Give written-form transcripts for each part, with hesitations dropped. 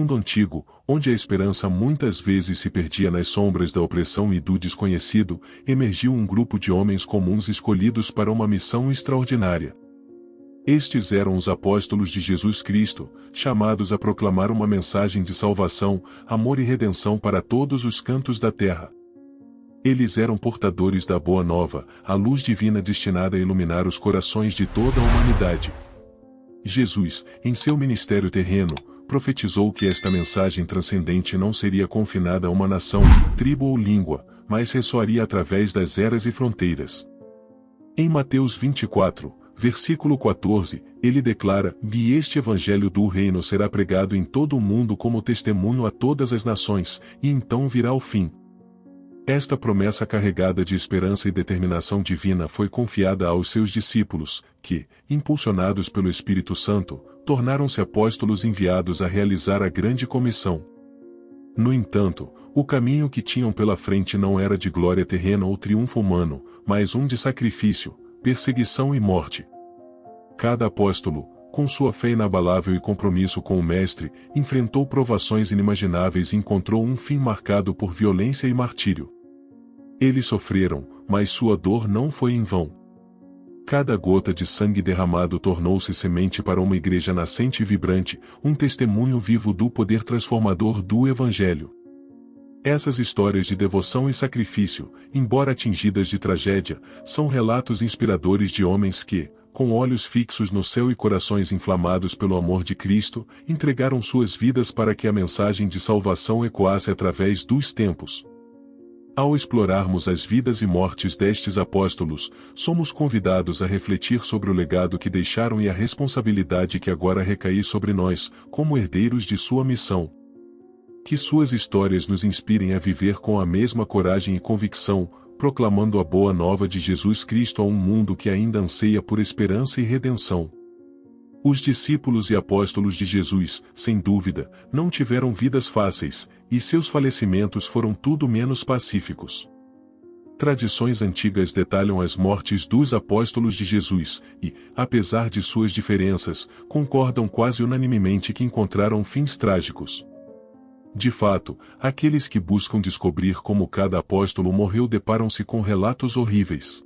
mundo antigo, onde a esperança muitas vezes se perdia nas sombras da opressão e do desconhecido, emergiu um grupo de homens comuns escolhidos para uma missão extraordinária. Estes eram os apóstolos de Jesus Cristo, chamados a proclamar uma mensagem de salvação, amor e redenção para todos os cantos da terra. Eles eram portadores da Boa Nova, a luz divina destinada a iluminar os corações de toda a humanidade. Jesus, em seu ministério terreno, profetizou que esta mensagem transcendente não seria confinada a uma nação, tribo ou língua, mas ressoaria através das eras e fronteiras. Em Mateus 24, versículo 14, ele declara: "E este evangelho do reino será pregado em todo o mundo como testemunho a todas as nações, e então virá o fim." Esta promessa carregada de esperança e determinação divina foi confiada aos seus discípulos, que, impulsionados pelo Espírito Santo, tornaram-se apóstolos enviados a realizar a grande comissão. No entanto, o caminho que tinham pela frente não era de glória terrena ou triunfo humano, mas um de sacrifício, perseguição e morte. Cada apóstolo, com sua fé inabalável e compromisso com o Mestre, enfrentou provações inimagináveis e encontrou um fim marcado por violência e martírio. Eles sofreram, mas sua dor não foi em vão. Cada gota de sangue derramado tornou-se semente para uma igreja nascente e vibrante, um testemunho vivo do poder transformador do Evangelho. Essas histórias de devoção e sacrifício, embora atingidas de tragédia, são relatos inspiradores de homens que, com olhos fixos no céu e corações inflamados pelo amor de Cristo, entregaram suas vidas para que a mensagem de salvação ecoasse através dos tempos. Ao explorarmos as vidas e mortes destes apóstolos, somos convidados a refletir sobre o legado que deixaram e a responsabilidade que agora recai sobre nós, como herdeiros de sua missão. Que suas histórias nos inspirem a viver com a mesma coragem e convicção, proclamando a boa nova de Jesus Cristo a um mundo que ainda anseia por esperança e redenção. Os discípulos e apóstolos de Jesus, sem dúvida, não tiveram vidas fáceis, e seus falecimentos foram tudo menos pacíficos. Tradições antigas detalham as mortes dos apóstolos de Jesus, e, apesar de suas diferenças, concordam quase unanimemente que encontraram fins trágicos. De fato, aqueles que buscam descobrir como cada apóstolo morreu deparam-se com relatos horríveis.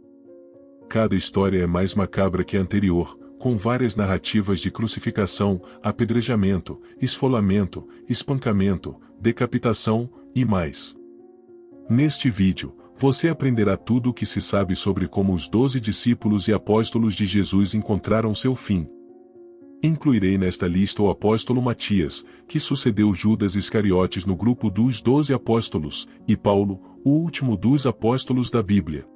Cada história é mais macabra que a anterior, com várias narrativas de crucificação, apedrejamento, esfolamento, espancamento, decapitação, e mais. Neste vídeo, você aprenderá tudo o que se sabe sobre como os 12 discípulos e apóstolos de Jesus encontraram seu fim. Incluirei nesta lista o apóstolo Matias, que sucedeu Judas Iscariotes no grupo dos 12 apóstolos, e Paulo, o último dos apóstolos da Bíblia.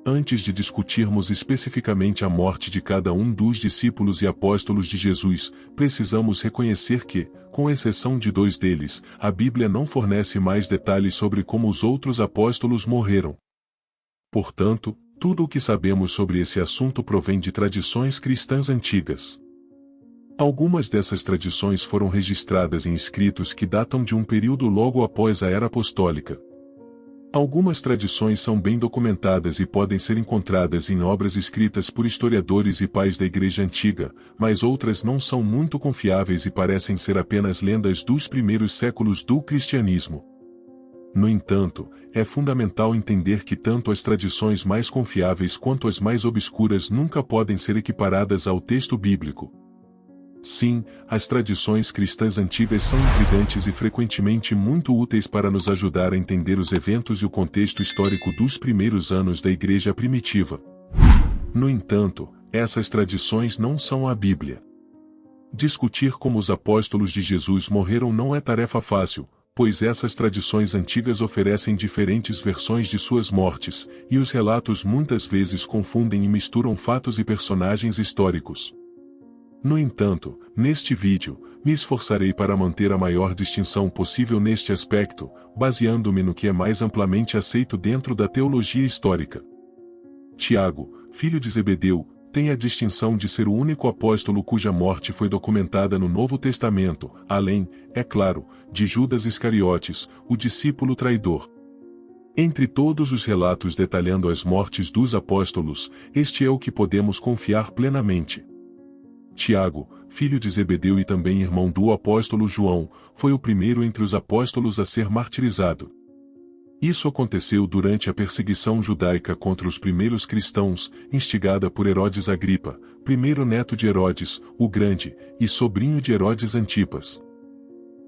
Antes de discutirmos especificamente a morte de cada um dos discípulos e apóstolos de Jesus, precisamos reconhecer que, com exceção de 2 deles, a Bíblia não fornece mais detalhes sobre como os outros apóstolos morreram. Portanto, tudo o que sabemos sobre esse assunto provém de tradições cristãs antigas. Algumas dessas tradições foram registradas em escritos que datam de um período logo após a Era Apostólica. Algumas tradições são bem documentadas e podem ser encontradas em obras escritas por historiadores e pais da Igreja Antiga, mas outras não são muito confiáveis e parecem ser apenas lendas dos primeiros séculos do cristianismo. No entanto, é fundamental entender que tanto as tradições mais confiáveis quanto as mais obscuras nunca podem ser equiparadas ao texto bíblico. Sim, as tradições cristãs antigas são intrigantes e frequentemente muito úteis para nos ajudar a entender os eventos e o contexto histórico dos primeiros anos da Igreja primitiva. No entanto, essas tradições não são a Bíblia. Discutir como os apóstolos de Jesus morreram não é tarefa fácil, pois essas tradições antigas oferecem diferentes versões de suas mortes, e os relatos muitas vezes confundem e misturam fatos e personagens históricos. No entanto, neste vídeo, me esforçarei para manter a maior distinção possível neste aspecto, baseando-me no que é mais amplamente aceito dentro da teologia histórica. Tiago, filho de Zebedeu, tem a distinção de ser o único apóstolo cuja morte foi documentada no Novo Testamento, além, é claro, de Judas Iscariotes, o discípulo traidor. Entre todos os relatos detalhando as mortes dos apóstolos, este é o que podemos confiar plenamente. Tiago, filho de Zebedeu e também irmão do apóstolo João, foi o primeiro entre os apóstolos a ser martirizado. Isso aconteceu durante a perseguição judaica contra os primeiros cristãos, instigada por Herodes Agripa, primeiro neto de Herodes, o Grande, e sobrinho de Herodes Antipas.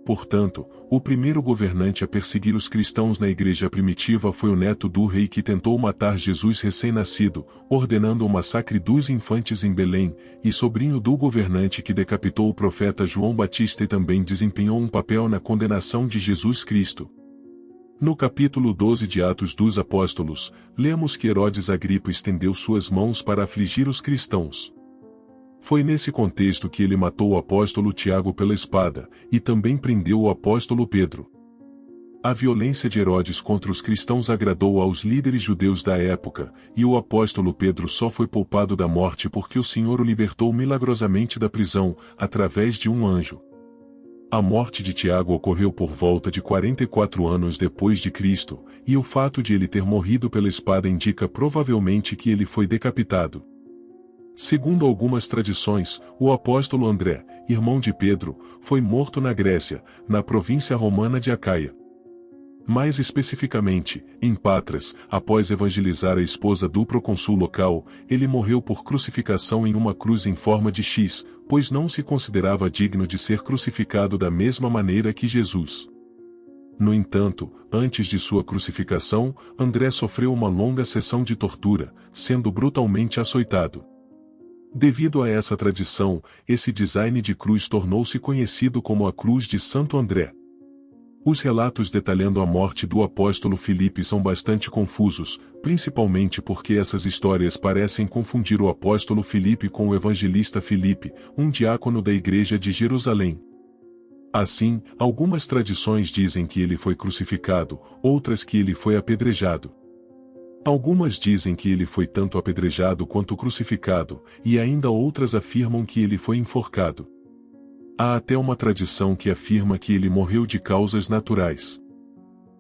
Portanto, o primeiro governante a perseguir os cristãos na igreja primitiva foi o neto do rei que tentou matar Jesus recém-nascido, ordenando o massacre dos infantes em Belém, e sobrinho do governante que decapitou o profeta João Batista e também desempenhou um papel na condenação de Jesus Cristo. No capítulo 12 de Atos dos Apóstolos, lemos que Herodes Agripa estendeu suas mãos para afligir os cristãos. Foi nesse contexto que ele matou o apóstolo Tiago pela espada, e também prendeu o apóstolo Pedro. A violência de Herodes contra os cristãos agradou aos líderes judeus da época, e o apóstolo Pedro só foi poupado da morte porque o Senhor o libertou milagrosamente da prisão, através de um anjo. A morte de Tiago ocorreu por volta de 44 anos depois de Cristo, e o fato de ele ter morrido pela espada indica provavelmente que ele foi decapitado. Segundo algumas tradições, o apóstolo André, irmão de Pedro, foi morto na Grécia, na província romana de Acaia. Mais especificamente, em Patras, após evangelizar a esposa do procônsul local, ele morreu por crucificação em uma cruz em forma de X, pois não se considerava digno de ser crucificado da mesma maneira que Jesus. No entanto, antes de sua crucificação, André sofreu uma longa sessão de tortura, sendo brutalmente açoitado. Devido a essa tradição, esse design de cruz tornou-se conhecido como a Cruz de Santo André. Os relatos detalhando a morte do apóstolo Filipe são bastante confusos, principalmente porque essas histórias parecem confundir o apóstolo Filipe com o evangelista Filipe, um diácono da igreja de Jerusalém. Assim, algumas tradições dizem que ele foi crucificado, outras que ele foi apedrejado. Algumas dizem que ele foi tanto apedrejado quanto crucificado, e ainda outras afirmam que ele foi enforcado. Há até uma tradição que afirma que ele morreu de causas naturais.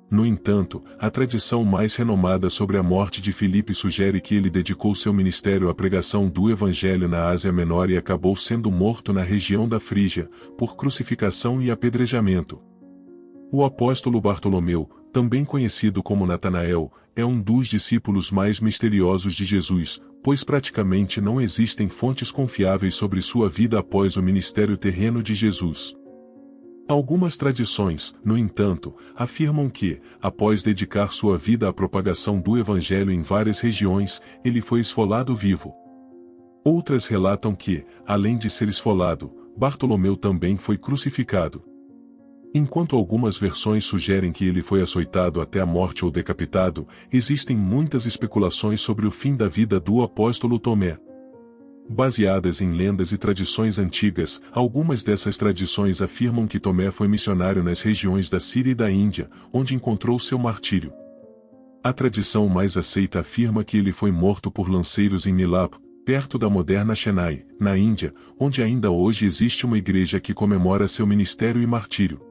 No entanto, a tradição mais renomada sobre a morte de Filipe sugere que ele dedicou seu ministério à pregação do Evangelho na Ásia Menor e acabou sendo morto na região da Frígia, por crucificação e apedrejamento. O apóstolo Bartolomeu, também conhecido como Natanael, é um dos discípulos mais misteriosos de Jesus, pois praticamente não existem fontes confiáveis sobre sua vida após o ministério terreno de Jesus. Algumas tradições, no entanto, afirmam que, após dedicar sua vida à propagação do Evangelho em várias regiões, ele foi esfolado vivo. Outras relatam que, além de ser esfolado, Bartolomeu também foi crucificado. Enquanto algumas versões sugerem que ele foi açoitado até a morte ou decapitado, existem muitas especulações sobre o fim da vida do apóstolo Tomé. Baseadas em lendas e tradições antigas, algumas dessas tradições afirmam que Tomé foi missionário nas regiões da Síria e da Índia, onde encontrou seu martírio. A tradição mais aceita afirma que ele foi morto por lanceiros em Milap, perto da moderna Chennai, na Índia, onde ainda hoje existe uma igreja que comemora seu ministério e martírio.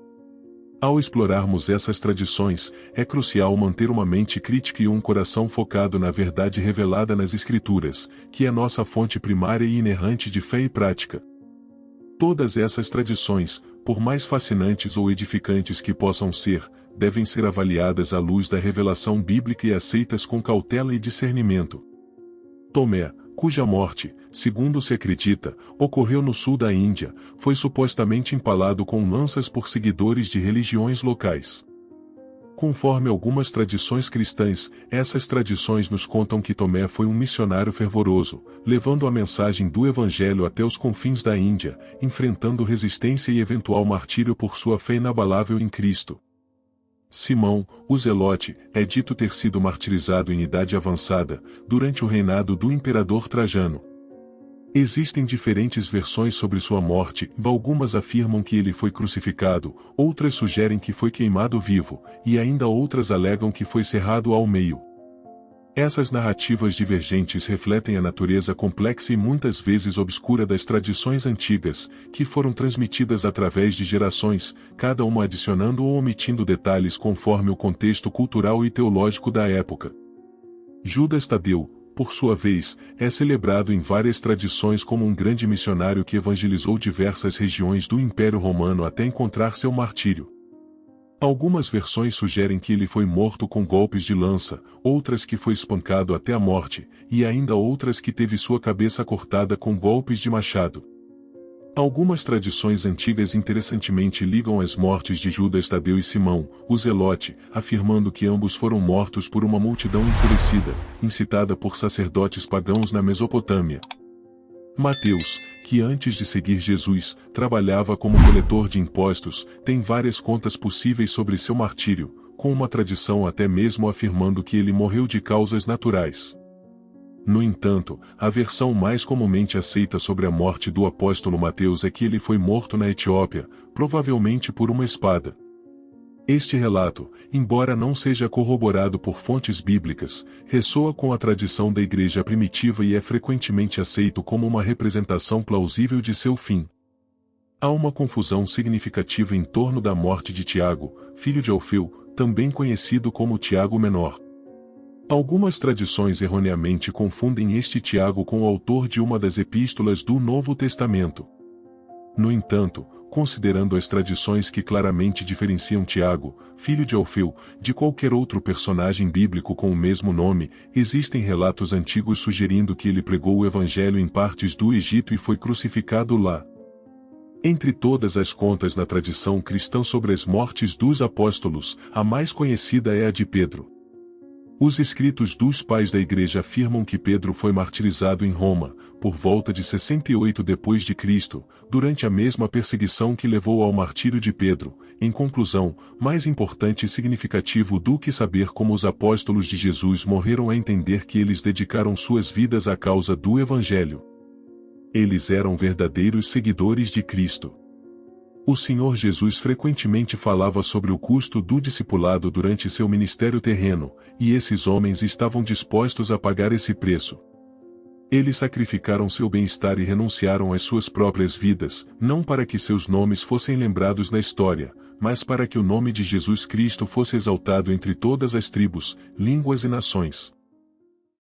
Ao explorarmos essas tradições, é crucial manter uma mente crítica e um coração focado na verdade revelada nas Escrituras, que é nossa fonte primária e inerrante de fé e prática. Todas essas tradições, por mais fascinantes ou edificantes que possam ser, devem ser avaliadas à luz da revelação bíblica e aceitas com cautela e discernimento. Tomé, cuja morte, segundo se acredita, ocorreu no sul da Índia, foi supostamente empalado com lanças por seguidores de religiões locais. Conforme algumas tradições cristãs, essas tradições nos contam que Tomé foi um missionário fervoroso, levando a mensagem do Evangelho até os confins da Índia, enfrentando resistência e eventual martírio por sua fé inabalável em Cristo. Simão, o Zelote, é dito ter sido martirizado em idade avançada, durante o reinado do imperador Trajano. Existem diferentes versões sobre sua morte, algumas afirmam que ele foi crucificado, outras sugerem que foi queimado vivo, e ainda outras alegam que foi cerrado ao meio. Essas narrativas divergentes refletem a natureza complexa e muitas vezes obscura das tradições antigas, que foram transmitidas através de gerações, cada uma adicionando ou omitindo detalhes conforme o contexto cultural e teológico da época. Judas Tadeu, por sua vez, é celebrado em várias tradições como um grande missionário que evangelizou diversas regiões do Império Romano até encontrar seu martírio. Algumas versões sugerem que ele foi morto com golpes de lança, outras que foi espancado até a morte, e ainda outras que teve sua cabeça cortada com golpes de machado. Algumas tradições antigas interessantemente ligam as mortes de Judas Tadeu e Simão, o Zelote, afirmando que ambos foram mortos por uma multidão enfurecida, incitada por sacerdotes pagãos na Mesopotâmia. Mateus, que antes de seguir Jesus, trabalhava como coletor de impostos, tem várias contas possíveis sobre seu martírio, com uma tradição até mesmo afirmando que ele morreu de causas naturais. No entanto, a versão mais comumente aceita sobre a morte do apóstolo Mateus é que ele foi morto na Etiópia, provavelmente por uma espada. Este relato, embora não seja corroborado por fontes bíblicas, ressoa com a tradição da igreja primitiva e é frequentemente aceito como uma representação plausível de seu fim. Há uma confusão significativa em torno da morte de Tiago, filho de Alfeu, também conhecido como Tiago Menor. Algumas tradições erroneamente confundem este Tiago com o autor de uma das epístolas do Novo Testamento. No entanto, considerando as tradições que claramente diferenciam Tiago, filho de Alfeu, de qualquer outro personagem bíblico com o mesmo nome, existem relatos antigos sugerindo que ele pregou o evangelho em partes do Egito e foi crucificado lá. Entre todas as contas na tradição cristã sobre as mortes dos apóstolos, a mais conhecida é a de Pedro. Os escritos dos pais da igreja afirmam que Pedro foi martirizado em Roma, por volta de 68 d.C., durante a mesma perseguição que levou ao martírio de Pedro. Em conclusão, mais importante e significativo do que saber como os apóstolos de Jesus morreram é entender que eles dedicaram suas vidas à causa do Evangelho. Eles eram verdadeiros seguidores de Cristo. O Senhor Jesus frequentemente falava sobre o custo do discipulado durante seu ministério terreno, e esses homens estavam dispostos a pagar esse preço. Eles sacrificaram seu bem-estar e renunciaram às suas próprias vidas, não para que seus nomes fossem lembrados na história, mas para que o nome de Jesus Cristo fosse exaltado entre todas as tribos, línguas e nações.